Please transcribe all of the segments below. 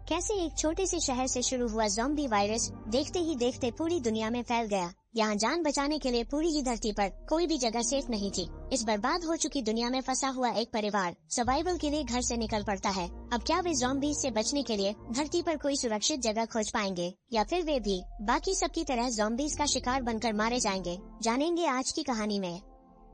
कैसे एक छोटे से शहर से शुरू हुआ ज़ॉम्बी वायरस देखते ही देखते पूरी दुनिया में फैल गया। यहाँ जान बचाने के लिए पूरी ही धरती पर कोई भी जगह सेफ नहीं थी। इस बर्बाद हो चुकी दुनिया में फंसा हुआ एक परिवार सर्वाइवल के लिए घर से निकल पड़ता है। अब क्या वे ज़ॉम्बीज़ से बचने के लिए धरती पर कोई सुरक्षित जगह खोज पाएंगे या फिर वे भी बाकी सबकी तरह ज़ॉम्बीज़ का शिकार बनकर मारे जाएंगे, जानेंगे आज की कहानी में।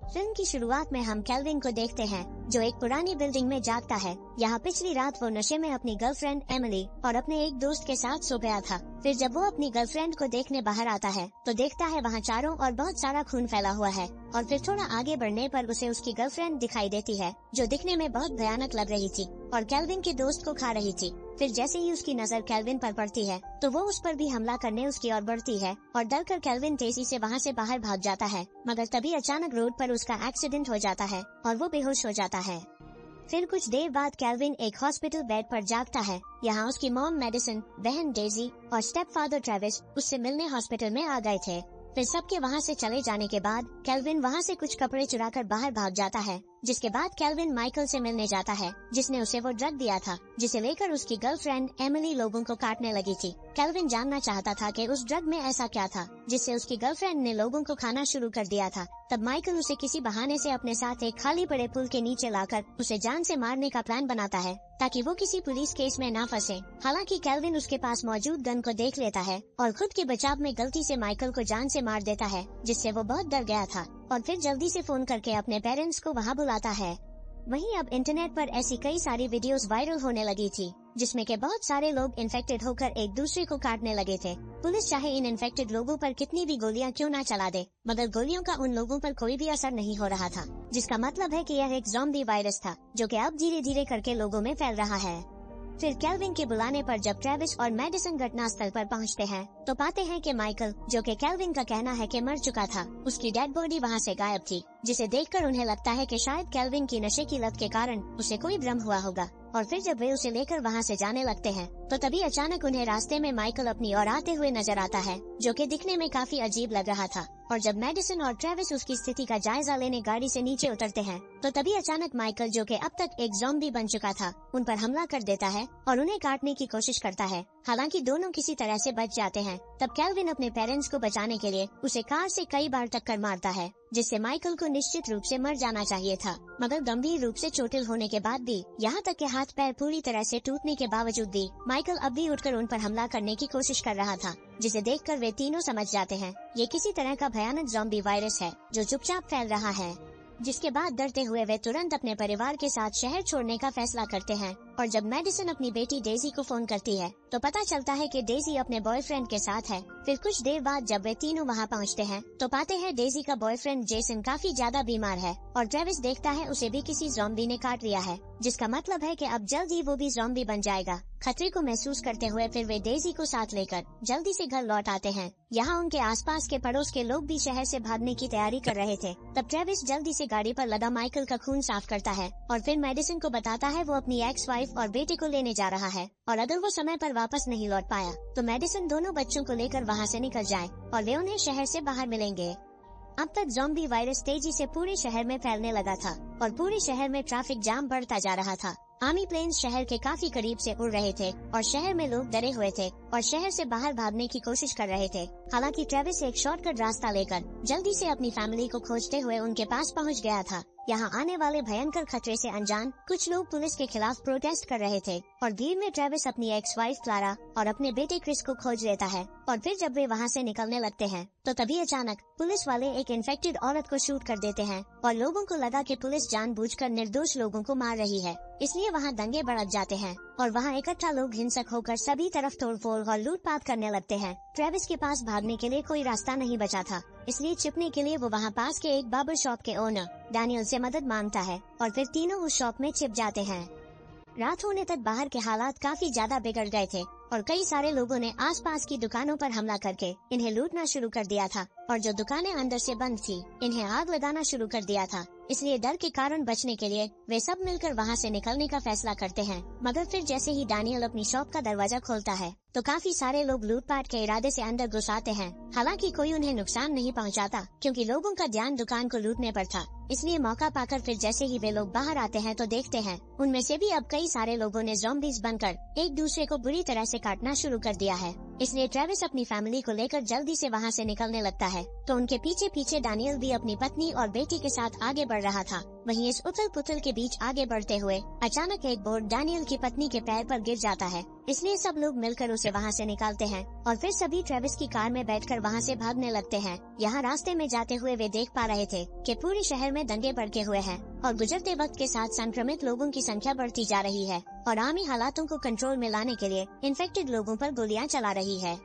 फिल्म की शुरुआत में हम केल्विन को देखते हैं जो एक पुरानी बिल्डिंग में जागता है। यहाँ पिछली रात वो नशे में अपनी गर्लफ्रेंड एमिली और अपने एक दोस्त के साथ सो गया था। फिर जब वो अपनी गर्लफ्रेंड को देखने बाहर आता है तो देखता है वहाँ चारों और बहुत सारा खून फैला हुआ है। और फिर थोड़ा आगे बढ़ने पर उसे उसकी गर्लफ्रेंड दिखाई देती है जो दिखने में बहुत भयानक लग रही थी और केल्विन के दोस्त को खा रही थी। फिर जैसे ही उसकी नजर केल्विन पर पड़ती है तो वो उस पर भी हमला करने उसकी ओर बढ़ती है और डर कर केल्विन तेजी से वहाँ से बाहर भाग जाता है। मगर तभी अचानक रोड पर उसका एक्सीडेंट हो जाता है और वो बेहोश हो जाता है। फिर कुछ देर बाद केल्विन एक हॉस्पिटल बेड पर जागता है। यहाँ उसकी मॉम मेडिसिन, बहन डेजी और स्टेप फादर ट्रेविस उससे मिलने हॉस्पिटल में आ गए थे। फिर सबके वहाँ से चले जाने के बाद केल्विन वहाँ से कुछ कपड़े चुराकर बाहर भाग जाता है, जिसके बाद केल्विन माइकल से मिलने जाता है जिसने उसे वो ड्रग दिया था जिसे लेकर उसकी गर्लफ्रेंड एमिली लोगों को काटने लगी थी। केल्विन जानना चाहता था कि उस ड्रग में ऐसा क्या था जिससे उसकी गर्लफ्रेंड ने लोगों को खाना शुरू कर दिया था। तब माइकल उसे किसी बहाने से अपने साथ एक खाली पड़े पुल के नीचे लाकर उसे जान से मारने का प्लान बनाता है ताकि वो किसी पुलिस केस में ना फंसे। हालांकि केल्विन उसके पास मौजूद गन को देख लेता है और खुद के बचाव में गलती से माइकल को जान से मार देता है, जिससे वो बहुत डर गया था और फिर जल्दी से फोन करके अपने पेरेंट्स को वहाँ बुलाता है। वहीं अब इंटरनेट पर ऐसी कई सारी वीडियोस वायरल होने लगी थी जिसमें के बहुत सारे लोग इन्फेक्टेड होकर एक दूसरे को काटने लगे थे। पुलिस चाहे इन इन्फेक्टेड लोगों पर कितनी भी गोलियां क्यों ना चला दे, मगर गोलियों का उन लोगों पर कोई भी असर नहीं हो रहा था, जिसका मतलब है कि यह एक ज़ॉम्बी वायरस था जो कि अब धीरे धीरे करके लोगों में फैल रहा है। फिर केल्विन के बुलाने पर जब ट्रेविस और मेडिसन घटनास्थल पर पहुंचते हैं तो पाते हैं कि माइकल, जो कि केल्विन का कहना है कि मर चुका था, उसकी डेड बॉडी वहां से गायब थी, जिसे देखकर उन्हें लगता है कि शायद केल्विन की नशे की लत के कारण उसे कोई भ्रम हुआ होगा। और फिर जब वे उसे लेकर वहां से जाने लगते हैं तो तभी अचानक उन्हें रास्ते में माइकल अपनी ओर आते हुए नजर आता है, जो कि दिखने में काफी अजीब लग रहा था। और जब मेडिसन और ट्रेविस उसकी स्थिति का जायजा लेने गाड़ी से नीचे उतरते हैं तो तभी अचानक माइकल, जो कि अब तक एक ज़ॉम्बी बन चुका था, उन पर हमला कर देता है और उन्हें काटने की कोशिश करता है। हालांकि दोनों किसी तरह से बच जाते हैं। तब केल्विन अपने पेरेंट्स को बचाने के लिए उसे कार से कई बार टक्कर मारता है, जिससे माइकल को निश्चित रूप से मर जाना चाहिए था, मगर गंभीर रूप से चोटिल होने के बाद भी, यहाँ तक कि हाथ पैर पूरी तरह से टूटने के बावजूद भी माइकल अब भी उठकर उन पर हमला करने की कोशिश कर रहा था, जिसे देखकर वे तीनों समझ जाते हैं ये किसी तरह का भयानक ज़ॉम्बी वायरस है जो चुपचाप फैल रहा है। जिसके बाद डरते हुए वे तुरंत अपने परिवार के साथ शहर छोड़ने का फैसला करते हैं। और जब मेडिसन अपनी बेटी डेजी को फोन करती है तो पता चलता है कि डेजी अपने बॉयफ्रेंड के साथ है। फिर कुछ देर बाद जब वे तीनों वहां पहुंचते हैं तो पाते हैं डेजी का बॉयफ्रेंड जेसन काफी ज्यादा बीमार है और ट्रेविस देखता है उसे भी किसी ज़ॉम्बी ने काट लिया है, जिसका मतलब है कि अब जल्द ही वो भी ज़ॉम्बी बन जाएगा। खतरे को महसूस करते हुए फिर वे डेजी को साथ लेकर जल्दी से घर लौट आते हैं। यहाँ उनके आसपास के पड़ोस के लोग भी शहर से भागने की तैयारी कर रहे थे। तब ट्रेविस जल्दी से गाड़ी पर लदा माइकल का खून साफ करता है और फिर मेडिसन को बताता है वो अपनी एक्स वाइफ और बेटे को लेने जा रहा है और अगर वो समय पर वापस नहीं लौट पाया तो मेडिसन दोनों बच्चों को लेकर वहाँ से निकल जाए और वे उन्हें शहर से बाहर मिलेंगे। अब तक ज़ॉम्बी वायरस तेजी से पूरे शहर में फैलने लगा था और पूरे शहर में ट्रैफिक जाम बढ़ता जा रहा था। आर्मी प्लेन्स शहर के काफी करीब से उड़ रहे थे और शहर में लोग डरे हुए थे और शहर से बाहर भागने की कोशिश कर रहे थे। हालांकि ट्रेविस एक शॉर्टकट रास्ता लेकर जल्दी से अपनी फैमिली को खोजते हुए उनके पास पहुंच गया था। यहाँ आने वाले भयंकर खतरे से अनजान कुछ लोग पुलिस के खिलाफ प्रोटेस्ट कर रहे थे और भीड़ में ट्रेविस अपनी एक्स वाइफ क्लारा और अपने बेटे क्रिस को खोज लेता है। और फिर जब वे वहाँ से निकलने लगते हैं तो तभी अचानक पुलिस वाले एक इन्फेक्टेड औरत को शूट कर देते हैं और लोगों को लगा कि पुलिस जानबूझकर निर्दोष लोगों को मार रही है, इसलिए वहाँ दंगे भड़क जाते हैं और वहाँ इकट्ठा लोग हिंसक होकर सभी तरफ तोड़फोड़ और लूटपाट करने लगते हैं। ट्रेविस के पास भागने के लिए कोई रास्ता नहीं बचा था, इसलिए छिपने के लिए वो वहाँ पास के एक बार्बर शॉप के ओनर डैनियल से मदद मांगता है और फिर तीनों उस शॉप में छिप जाते हैं। रात होने तक बाहर के हालात काफी ज्यादा बिगड़ गए थे और कई सारे लोगों ने आसपास की दुकानों पर हमला करके इन्हें लूटना शुरू कर दिया था और जो दुकानें अंदर से बंद थी इन्हें आग लगाना शुरू कर दिया था। इसलिए डर के कारण बचने के लिए वे सब मिलकर वहाँ से निकलने का फैसला करते हैं। मगर फिर जैसे ही डैनियल अपनी शॉप का दरवाजा खोलता है तो काफी सारे लोग लूटपाट के इरादे से अंदर घुस आते हैं। हालांकि कोई उन्हें नुकसान नहीं पहुंचाता क्योंकि लोगों का ध्यान दुकान को लूटने पर था। इसलिए मौका पाकर फिर जैसे ही वे लोग बाहर आते हैं तो देखते हैं उनमें से भी अब कई सारे लोगों ने ज़ॉम्बीज़ बनकर एक दूसरे को बुरी तरह से काटना शुरू कर दिया है। इसलिए ट्रेविस अपनी फैमिली को लेकर जल्दी से वहाँ से निकलने लगता है तो उनके पीछे पीछे डैनियल भी अपनी पत्नी और बेटी के साथ आगे बढ़ रहा था। वहीं इस उथल पुथल के बीच आगे बढ़ते हुए अचानक एक बोर्ड डैनियल की पत्नी के पैर पर गिर जाता है। इसलिए सब लोग मिलकर उसे वहाँ से निकालते हैं और फिर सभी ट्रेविस की कार में बैठकर वहाँ से भागने लगते हैं। यहाँ रास्ते में जाते हुए वे देख पा रहे थे कि पूरे शहर में दंगे भड़के हुए हैं और गुजरते वक्त के साथ संक्रमित लोगों की संख्या बढ़ती जा रही है और आर्मी हालातों को कंट्रोल में लाने के लिए इन्फेक्टेड लोगों पर गोलियां चला रही है।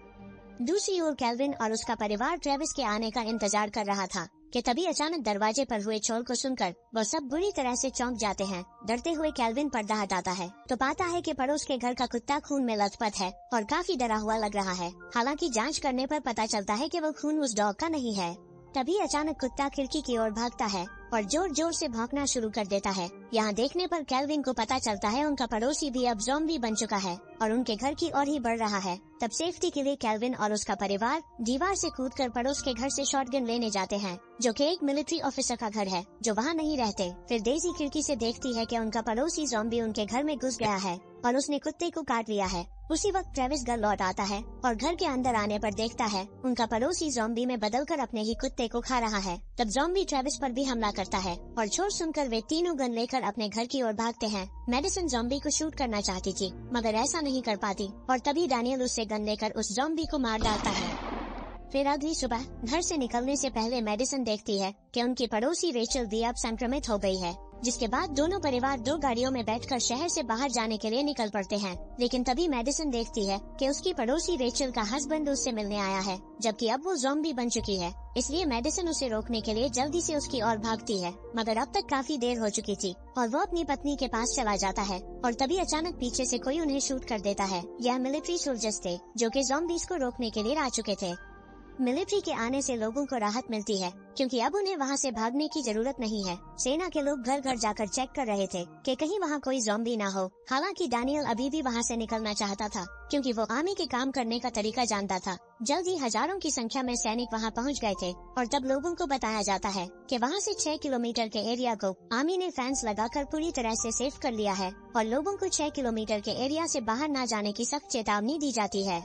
दूसरी ओर केल्विन और उसका परिवार ट्रेविस के आने का इंतजार कर रहा था कि तभी अचानक दरवाजे पर हुए शोर को सुनकर वो सब बुरी तरह से चौंक जाते हैं। डरते हुए केल्विन पर्दा हटाता है तो पाता है कि पड़ोस के घर का कुत्ता खून में लथपथ है और काफी डरा हुआ लग रहा है। हालांकि जांच करने पर पता चलता है कि वो खून उस डॉग का नहीं है। तभी अचानक कुत्ता खिड़की की ओर भागता है और जोर जोर से भौंकना शुरू कर देता है। यहाँ देखने पर केल्विन को पता चलता है उनका पड़ोसी भी अब ज़ॉम्बी बन चुका है और उनके घर की ओर ही बढ़ रहा है। तब सेफ्टी के लिए केल्विन और उसका परिवार दीवार से कूदकर पड़ोस के घर से शॉटगन लेने जाते हैं जो कि एक मिलिट्री ऑफिसर का घर है जो वहाँ नहीं रहते। फिर डेजी खिड़की से देखती है कि उनका पड़ोसी ज़ॉम्बी उनके घर में घुस गया है और उसने कुत्ते को काट लिया है। उसी वक्त ट्रेविस घर लौट आता है और घर के अंदर आने पर देखता है उनका पड़ोसी ज़ॉम्बी में बदलकर अपने ही कुत्ते को खा रहा है। तब ज़ॉम्बी ट्रेविस पर भी हमला करता है और शोर सुनकर वे तीनों गन लेकर अपने घर की ओर भागते हैं। मेडिसन ज़ॉम्बी को शूट करना चाहती थी मगर ऐसा नहीं कर पाती और तभी डैनियल उससे गन लेकर उस ज़ॉम्बी को मार डालता है। फिर अगली सुबह घर से निकलने से पहले मेडिसन देखती है कि उनकी पड़ोसी रेचल भी अब संक्रमित हो गई है, जिसके बाद दोनों परिवार 2 गाड़ियों में बैठकर शहर से बाहर जाने के लिए निकल पड़ते हैं। लेकिन तभी मेडिसन देखती है कि उसकी पड़ोसी रेचल का हस्बैंड उससे मिलने आया है जबकि अब वो ज़ॉम्बी बन चुकी है। इसलिए मेडिसन उसे रोकने के लिए जल्दी से उसकी ओर भागती है मगर अब तक काफी देर हो चुकी थी और वो अपनी पत्नी के पास चला जाता है और तभी अचानक पीछे से कोई उन्हें शूट कर देता है। यह मिलिट्री सोल्जर्स थे जो कि ज़ॉम्बीज को रोकने के लिए आ चुके थे। मिलिट्री के आने से लोगों को राहत मिलती है क्योंकि अब उन्हें वहाँ से भागने की जरूरत नहीं है। सेना के लोग घर घर जाकर चेक कर रहे थे कि कहीं वहाँ कोई ज़ॉम्बी ना हो। हालांकि डैनियल अभी भी वहाँ से निकलना चाहता था क्योंकि वो आर्मी के काम करने का तरीका जानता था। जल्द ही हजारों की संख्या में सैनिक वहाँ पहुँच गए थे और तब लोगों को बताया जाता है कि वहाँ से 6 किलोमीटर के एरिया को आर्मी ने फेंस लगाकर पूरी तरह से सेफ कर लिया है और लोगों को 6 किलोमीटर के एरिया से बाहर न जाने की सख्त चेतावनी दी जाती है।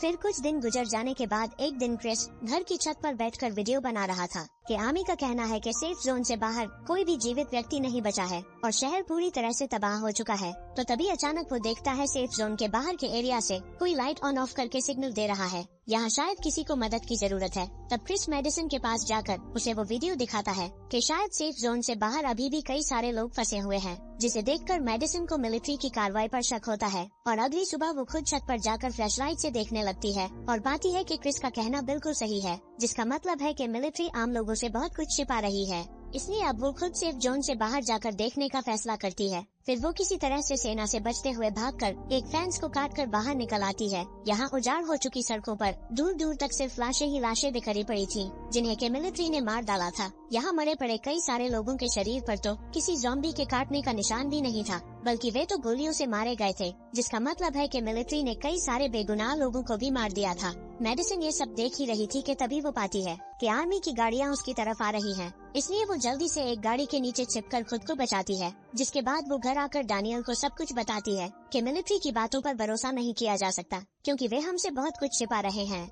फिर कुछ दिन गुजर जाने के बाद एक दिन क्रिस घर की छत पर बैठकर वीडियो बना रहा था कि आर्मी का कहना है कि सेफ जोन से बाहर कोई भी जीवित व्यक्ति नहीं बचा है और शहर पूरी तरह से तबाह हो चुका है। तो तभी अचानक वो देखता है सेफ जोन के बाहर के एरिया से कोई लाइट ऑन ऑफ करके सिग्नल दे रहा है। यहाँ शायद किसी को मदद की जरूरत है। तब क्रिस मेडिसन के पास जाकर उसे वो वीडियो दिखाता है कि शायद सेफ जोन से बाहर अभी भी कई सारे लोग फंसे हुए हैं, जिसे देखकर मेडिसन को मिलिट्री की कार्रवाई पर शक होता है और अगली सुबह वो खुद छत पर जाकर फ्लैशलाइट से देखने लगती है और पाती है कि क्रिस का कहना बिल्कुल सही है, जिसका मतलब है कि मिलिट्री आम लोगों से बहुत कुछ छिपा रही है। इसलिए अब वो खुद सेफ जोन से बाहर जाकर देखने का फैसला करती है। फिर वो किसी तरह से सेना से बचते हुए भागकर एक फेंस को काटकर बाहर निकल आती है। यहाँ उजाड़ हो चुकी सड़कों पर दूर दूर तक सिर्फ लाशें ही लाशें बिखरी पड़ी थीं, जिन्हें के मिलिट्री ने मार डाला था। यहाँ मरे पड़े कई सारे लोगों के शरीर पर तो किसी ज़ॉम्बी के काटने का निशान भी नहीं था, बल्कि वे तो गोलियों से मारे गए थे, जिसका मतलब है कि मिलिट्री ने कई सारे बेगुनाह लोगों को भी मार दिया था। मेडिसन ये सब देख ही रही थी कि तभी वो पाती है कि आर्मी की गाड़ियाँ उसकी तरफ आ रही हैं। इसलिए वो जल्दी से एक गाड़ी के नीचे छिपकर खुद को बचाती है, जिसके बाद वो घर आकर डैनियल को सब कुछ बताती है कि मिलिट्री की बातों पर भरोसा नहीं किया जा सकता क्योंकि वे हमसे बहुत कुछ छिपा रहे हैं।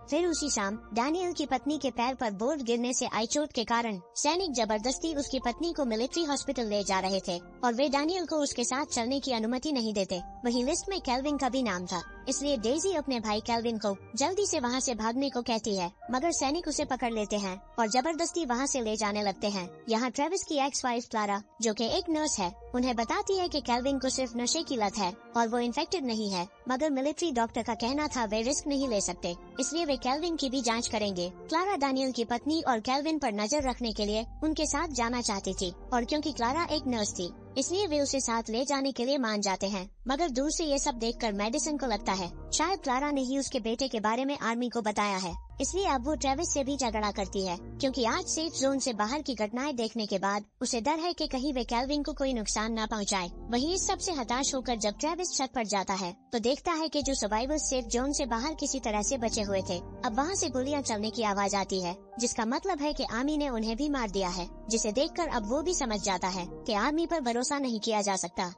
फिर उसी शाम डैनियल की पत्नी के पैर पर बोर्ड गिरने से आई चोट के कारण सैनिक जबरदस्ती उसकी पत्नी को मिलिट्री हॉस्पिटल ले जा रहे थे और वे डैनियल को उसके साथ चलने की अनुमति नहीं देते। वहीं लिस्ट में केल्विन का भी नाम था, इसलिए डेजी अपने भाई केल्विन को जल्दी से वहाँ से भागने को कहती है, मगर सैनिक उसे पकड़ लेते हैं और जबरदस्ती वहाँ से ले जाने लगते हैं। यहाँ ट्रेविस की एक्स वाइफ क्लारा, जो कि एक नर्स है, उन्हें बताती है कि केल्विन को सिर्फ नशे की लत है और वो इन्फेक्टेड नहीं है, मगर मिलिट्री डॉक्टर का कहना था वे रिस्क नहीं ले सकते, इसलिए वे केल्विन की भी जांच करेंगे। क्लारा डैनियल की पत्नी और केल्विन पर नजर रखने के लिए उनके साथ जाना चाहती थी और क्योंकि क्लारा एक नर्स थी इसलिए वे उसे साथ ले जाने के लिए मान जाते हैं। मगर दूर से ये सब देखकर मेडिसन को लगता है शायद क्लारा ने ही उसके बेटे के बारे में आर्मी को बताया है इसलिए अब वो ट्रेविस से भी झगड़ा करती है, क्योंकि आज सेफ जोन से बाहर की घटनाएं देखने के बाद उसे डर है कि कहीं वे केल्विन को कोई नुकसान न पहुंचाए। वहीं इस सब से हताश होकर जब ट्रेविस छत पर जाता है तो देखता है कि जो सर्वाइवर्स सेफ जोन से बाहर किसी तरह से बचे हुए थे, अब वहाँ से गोलियां चलने की आवाज आती है, जिसका मतलब है कि आर्मी ने उन्हें भी मार दिया है। जिसे देखकर अब वो भी समझ जाता है कि आर्मी पर भरोसा नहीं किया जा सकता।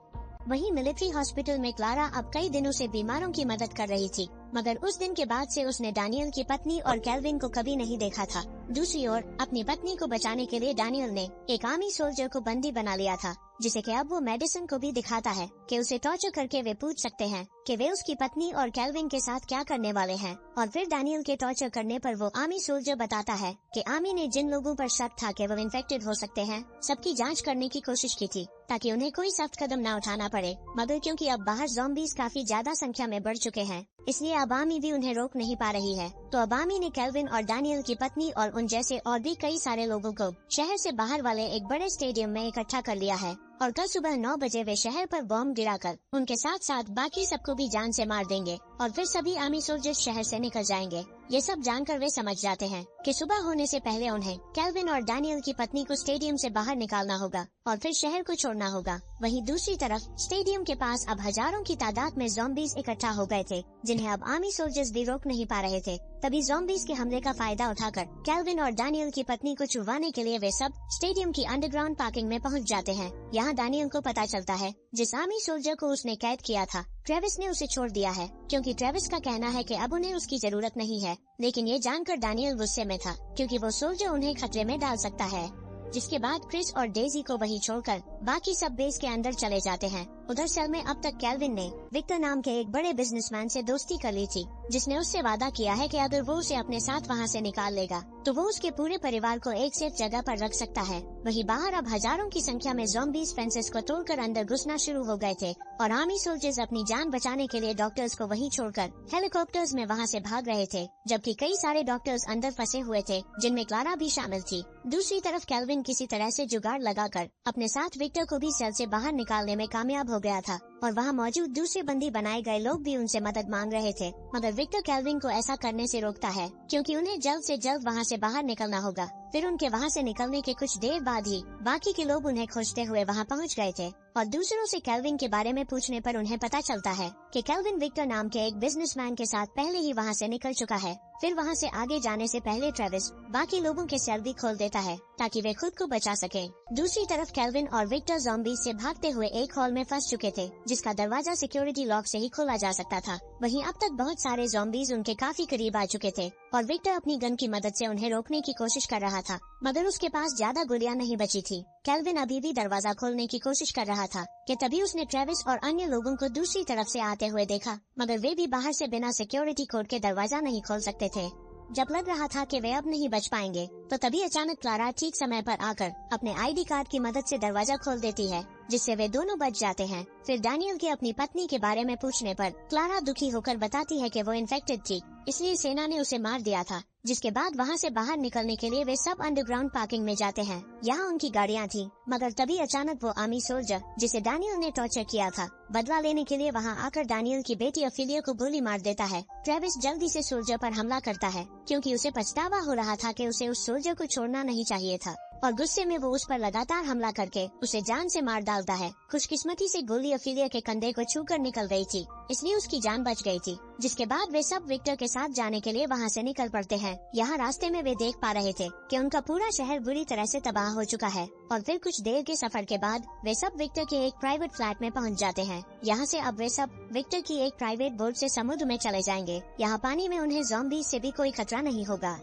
वहीं मिलिट्री हॉस्पिटल में क्लारा अब कई दिनों से बीमारों की मदद कर रही थी, मगर उस दिन के बाद से उसने डैनियल की पत्नी और केल्विन को कभी नहीं देखा था। दूसरी ओर अपनी पत्नी को बचाने के लिए डैनियल ने एक आर्मी सोल्जर को बंदी बना लिया था, जिसे कि अब वो मेडिसन को भी दिखाता है कि उसे टॉर्चर करके वे पूछ सकते हैं कि वे उसकी पत्नी और केल्विन के साथ क्या करने वाले हैं। और फिर डैनियल के टॉर्चर करने पर वो आर्मी सोल्जर बताता है कि आर्मी ने जिन लोगों पर शक था कि वो इन्फेक्टेड हो सकते हैं, सबकी जांच करने की कोशिश की थी ताकि उन्हें कोई सख्त कदम न उठाना पड़े, मगर क्योंकि अब बाहर ज़ॉम्बीज काफी ज्यादा संख्या में बढ़ चुके हैं, इसलिए अब आर्मी भी उन्हें रोक नहीं पा रही है। तो अब आर्मी ने केल्विन और डैनियल की पत्नी और उन जैसे और भी कई सारे लोगों को शहर से बाहर वाले एक बड़े स्टेडियम में इकट्ठा कर लिया है और कल सुबह 9 बजे वे शहर पर बॉम्ब गिराकर उनके साथ साथ बाकी सबको भी जान से मार देंगे और फिर सभी आर्मी सोल्जर्स शहर से निकल जाएंगे। ये सब जानकर वे समझ जाते हैं कि सुबह होने से पहले उन्हें केल्विन और डैनियल की पत्नी को स्टेडियम से बाहर निकालना होगा और फिर शहर को छोड़ना होगा। वहीं दूसरी तरफ स्टेडियम के पास अब हजारों की तादाद में ज़ॉम्बीज इकट्ठा हो गए थे, जिन्हें अब आर्मी सोल्जर्स भी रोक नहीं पा रहे थे। तभी ज़ॉम्बीज के हमले का फायदा उठाकर केल्विन और डैनियल की पत्नी को छुड़वाने के लिए वे सब स्टेडियम की अंडरग्राउंड पार्किंग में पहुंच जाते हैं। यहाँ डैनियल को पता चलता है जिस आर्मी सोल्जर को उसने कैद किया था, ट्रेविस ने उसे छोड़ दिया है, क्योंकि ट्रेविस का कहना है कि अब उन्हें उसकी जरूरत नहीं है। लेकिन ये जानकर डैनियल गुस्से में था, क्योंकि वो सोल्जर उन्हें खतरे में डाल सकता है। जिसके बाद क्रिस और डेजी को वहीं छोड़कर बाकी सब बेस के अंदर चले जाते हैं। उधर सेल में अब तक केल्विन ने विक्टर नाम के एक बड़े बिजनेसमैन से दोस्ती कर ली थी, जिसने उससे वादा किया है कि अगर वो उसे अपने साथ वहाँ से निकाल लेगा तो वो उसके पूरे परिवार को एक सेफ जगह पर रख सकता है। वहीं बाहर अब हजारों की संख्या में ज़ॉम्बीज फेंसेस को तोड़कर अंदर घुसना शुरू हो गए थे और आर्मी सोल्जर्स अपनी जान बचाने के लिए डॉक्टर्स को वहीं छोड़कर हेलीकॉप्टर्स में वहाँ से भाग रहे थे, जबकि कई सारे डॉक्टर्स अंदर फंसे हुए थे, जिनमें क्लारा भी शामिल थी। दूसरी तरफ केल्विन किसी तरह से जुगाड़ लगाकर अपने साथ विक्टर को भी सेल से बाहर निकालने में कामयाब हो गया था और वहाँ मौजूद दूसरे बंदी बनाए गए लोग भी उनसे मदद मांग रहे थे, मगर विक्टर केल्विन को ऐसा करने से रोकता है, क्योंकि उन्हें जल्द से जल्द वहाँ से बाहर निकलना होगा। फिर उनके वहाँ से निकलने के कुछ देर बाद ही बाकी के लोग उन्हें खोजते हुए वहाँ पहुँच गए थे और दूसरों से केल्विन के बारे में पूछने पर उन्हें पता चलता है कि केल्विन विक्टर नाम के एक बिजनेसमैन के साथ पहले ही वहाँ से निकल चुका है। फिर वहाँ से आगे जाने से पहले ट्रेविस बाकी लोगों के सेल भी खोल देता है ताकि वे खुद को बचा सके। दूसरी तरफ केल्विन और विक्टर ज़ॉम्बीज से भागते हुए एक हॉल में फंस चुके थे, जिसका दरवाजा सिक्योरिटी लॉक से ही खोला जा सकता था। वहीं अब तक बहुत सारे ज़ॉम्बीज उनके काफी करीब आ चुके थे और विक्टर अपनी गन की मदद से उन्हें रोकने की कोशिश कर रहा था, मगर उसके पास ज्यादा गोलियां नहीं बची थी। केल्विन अभी भी दरवाजा खोलने की कोशिश कर रहा था कि तभी उसने ट्रेविस और अन्य लोगों को दूसरी तरफ से आते हुए देखा, मगर वे भी बाहर से बिना सिक्योरिटी कोड के दरवाजा नहीं खोल सकते थे। जब लग रहा था कि वे अब नहीं बच पाएंगे, तो तभी अचानक क्लारा ठीक समय पर आकर अपने आईडी कार्ड की मदद से दरवाजा खोल देती है, जिससे वे दोनों बच जाते हैं। फिर डैनियल के अपनी पत्नी के बारे में पूछने पर क्लारा दुखी होकर बताती है कि वो इन्फेक्टेड थी, इसलिए सेना ने उसे मार दिया था। जिसके बाद वहाँ से बाहर निकलने के लिए वे सब अंडरग्राउंड पार्किंग में जाते हैं। यहाँ उनकी गाड़ियाँ थी, मगर तभी अचानक वो आर्मी सोल्जर जिसे डैनियल ने टॉर्चर किया था, बदला लेने के लिए वहाँ आकर डैनियल की बेटी अफिलिया को गोली मार देता है। ट्रेविस जल्दी से सोल्जर पर हमला करता है, क्योंकि उसे पछतावा हो रहा था कि उसे उस सोल्जर को छोड़ना नहीं चाहिए था, और गुस्से में वो उस पर लगातार हमला करके उसे जान से मार डालता है। खुशकिस्मती से गोली अफिलिया के कंधे को छूकर निकल गई थी, इसलिए उसकी जान बच गई थी। जिसके बाद वे सब विक्टर के साथ जाने के लिए वहाँ से निकल पड़ते हैं। यहाँ रास्ते में वे देख पा रहे थे कि उनका पूरा शहर बुरी तरह से तबाह हो चुका है, और फिर कुछ देर के सफर के बाद वे सब विक्टर के एक प्राइवेट फ्लैट में पहुँच जाते हैं। यहाँ से अब वे सब विक्टर की एक प्राइवेट बोट से समुद्र में चले जाएंगे। यहाँ पानी में उन्हें ज़ॉम्बीज से भी कोई खतरा नहीं होगा।